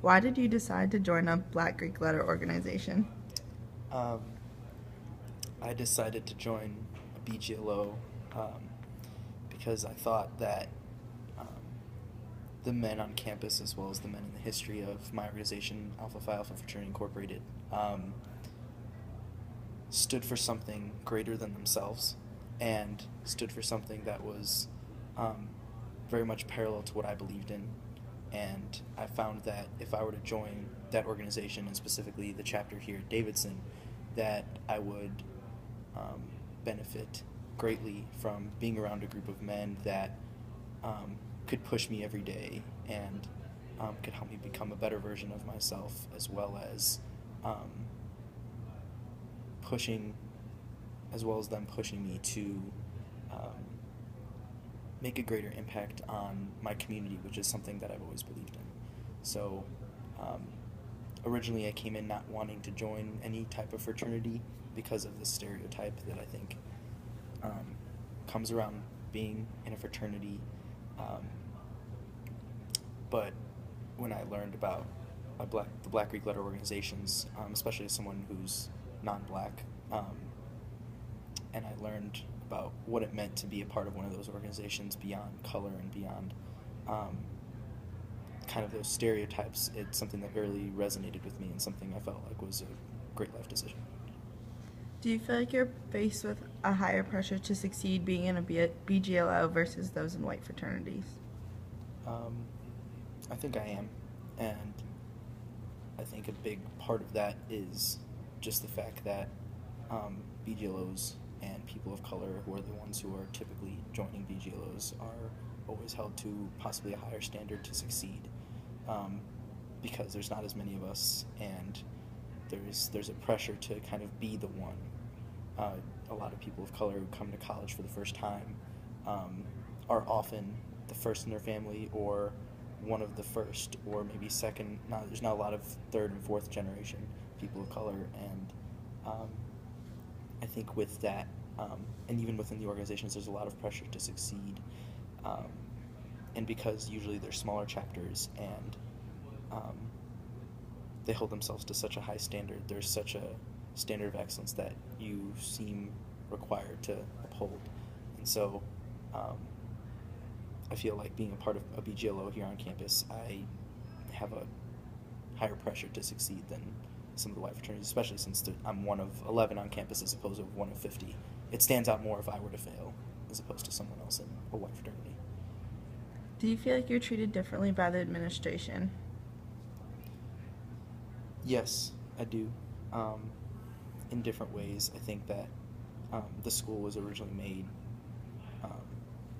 Why did you decide to join a Black Greek letter organization? Um, I decided to join a BGLO because I thought that um, the men on campus, as well as the men in the history of my organization, Alpha Phi Alpha Fraternity Incorporated, stood for something greater than themselves and stood for something that was um, very much parallel to what I believed in. And I found that if I were to join that organization, and specifically the chapter here at Davidson, that I would um, benefit greatly from being around a group of men that could push me every day and could help me become a better version of myself, as well as um, pushing, as well as them pushing me to um, make a greater impact on my community, which is something that I've always believed in. So, um, originally I came in not wanting to join any type of fraternity because of the stereotype that I think um, comes around being in a fraternity. Um, but when I learned about the Black Greek letter organizations, especially as someone who's non-black, and I learned about what it meant to be a part of one of those organizations beyond color and beyond um, kind of those stereotypes. It's something that really resonated with me and something I felt like was a great life decision. Do you feel like you're faced with a higher pressure to succeed being in a BGLO versus those in white fraternities? Um, I think I am, and I think a big part of that is just the fact that BGLOs and people of color, who are the ones who are typically joining BGLOs, are always held to possibly a higher standard to succeed, um, because there's not as many of us, and there's a pressure to kind of be the one. Uh, a lot of people of color who come to college for the first time um, are often the first in their family, or one of the first, or maybe second. Not, there's not a lot of third and fourth generation people of color, and um, I think with that, and even within the organizations, there's a lot of pressure to succeed, um, and because usually they're smaller chapters and um, they hold themselves to such a high standard. There's such a standard of excellence that you seem required to uphold, and so um, I feel like being a part of a BGLO here on campus, I have a higher pressure to succeed than some of the white fraternities, especially since I'm one of 11 on campus as opposed to one of 50. It stands out more if I were to fail as opposed to someone else in a white fraternity. Do you feel like you're treated differently by the administration? Yes, I do. Um, in different ways. I think that the school was originally made um,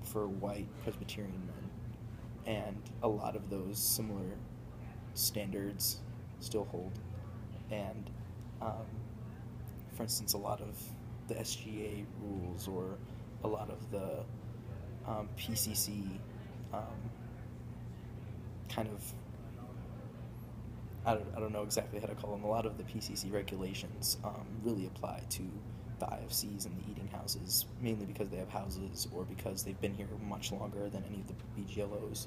for white Presbyterian men, and a lot of those similar standards still hold. And um, for instance, a lot of the SGA rules, or a lot of the PCC um, kind of, I don't know exactly how to call them. A lot of the PCC regulations really apply to the IFCs and the eating houses, mainly because they have houses or because they've been here much longer than any of the BGLOs.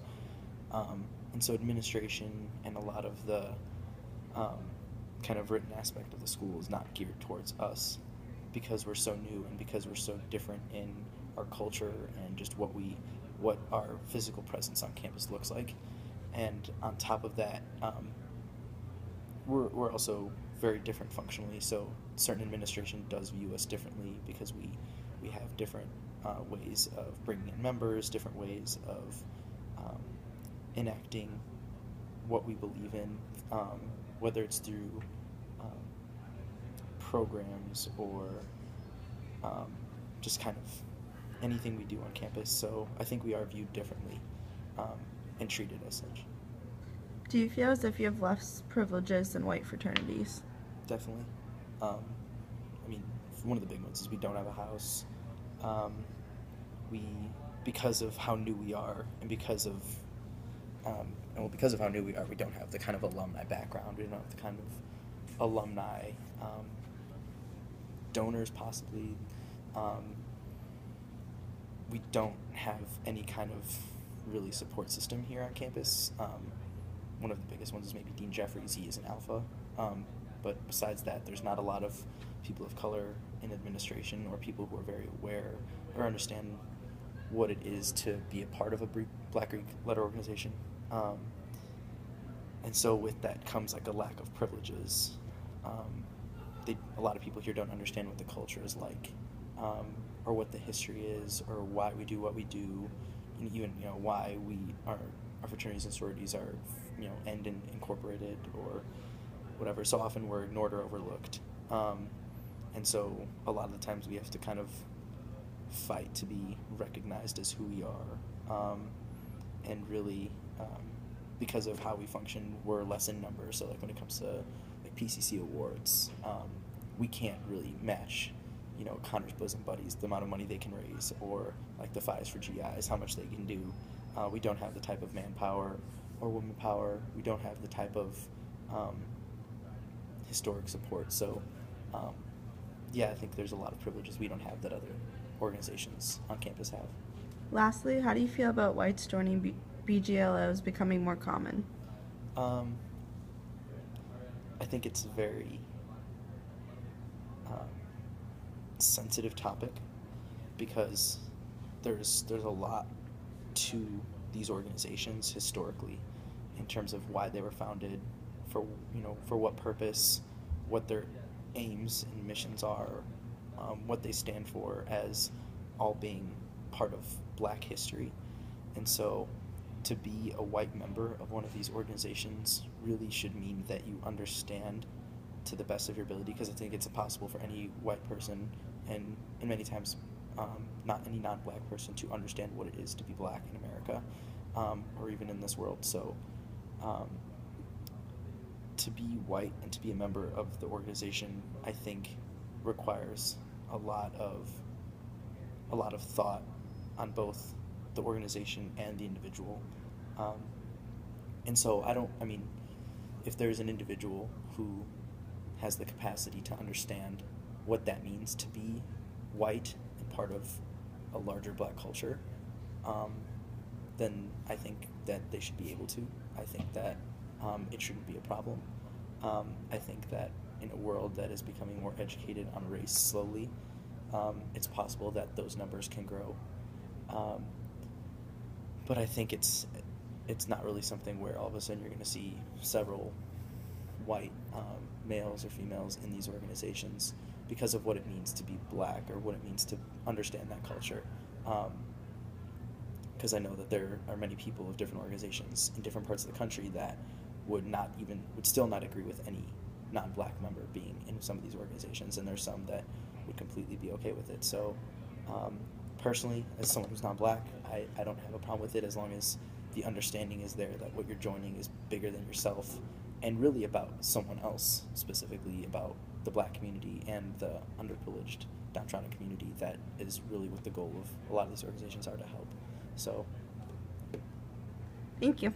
And so administration and a lot of the um, kind of written aspect of the school is not geared towards us, because we're so new and because we're so different in our culture and just what our physical presence on campus looks like. And on top of that, we're also very different functionally. So certain administration does view us differently because we have different ways of bringing in members, different ways of um, enacting what we believe in, whether it's through um, programs or um, just kind of anything we do on campus. So I think we are viewed differently um, and treated as such. Do you feel as if you have less privileges than white fraternities? Definitely. Um, I mean, one of the big ones is we don't have a house. Um, we, because of how new we are, and because of how new we are, we don't have the kind of alumni background. We don't have the kind of alumni donors, possibly. Um, we don't have any kind of really support system here on campus. one of the biggest ones is maybe Dean Jeffries. He is an Alpha. But besides that, there's not a lot of people of color in administration or people who are very aware or understand what it is to be a part of a Black Greek-led organization. And so with that comes like a lack of privileges. A lot of people here don't understand what the culture is like, or what the history is, or why we do what we do, and even why our fraternities and sororities are end and incorporated or whatever. So often we're ignored or overlooked, and so a lot of the times we have to kind of fight to be recognized as who we are, and really. Because of how we function, we're less in numbers. So like when it comes to like PCC awards, we can't really match, Connor's bosom buddies, the amount of money they can raise, or like the Phi's for GIs, how much they can do. We don't have the type of manpower or woman power. We don't have the type of historic support. So I think there's a lot of privileges we don't have that other organizations on campus have. Lastly, how do you feel about whites joining BGLOs becoming more common? I think it's a very sensitive topic because there's a lot to these organizations historically in terms of why they were founded, for what purpose, what their aims and missions are, what they stand for as all being part of Black history. And so to be a white member of one of these organizations really should mean that you understand to the best of your ability, because I think it's impossible for any white person and many times not any non-Black person to understand what it is to be Black in America, or even in this world. So to be white and to be a member of the organization, I think requires a lot of thought on both the organization and the individual. And so if there's an individual who has the capacity to understand what that means to be white and part of a larger Black culture, then I think that they should be able to. I think that it shouldn't be a problem. I think that in a world that is becoming more educated on race slowly, it's possible that those numbers can grow. But I think it's not really something where all of a sudden you're going to see several white males or females in these organizations because of what it means to be Black or what it means to understand that culture. Because I know that there are many people of different organizations in different parts of the country that would still not agree with any non-Black member being in some of these organizations, and there's some that would completely be okay with it. So personally, as someone who's non-Black, I don't have a problem with it as long as the understanding is there that what you're joining is bigger than yourself and really about someone else, specifically about the Black community and the underprivileged, downtrodden community. That is really what the goal of a lot of these organizations are, to help. So Thank you.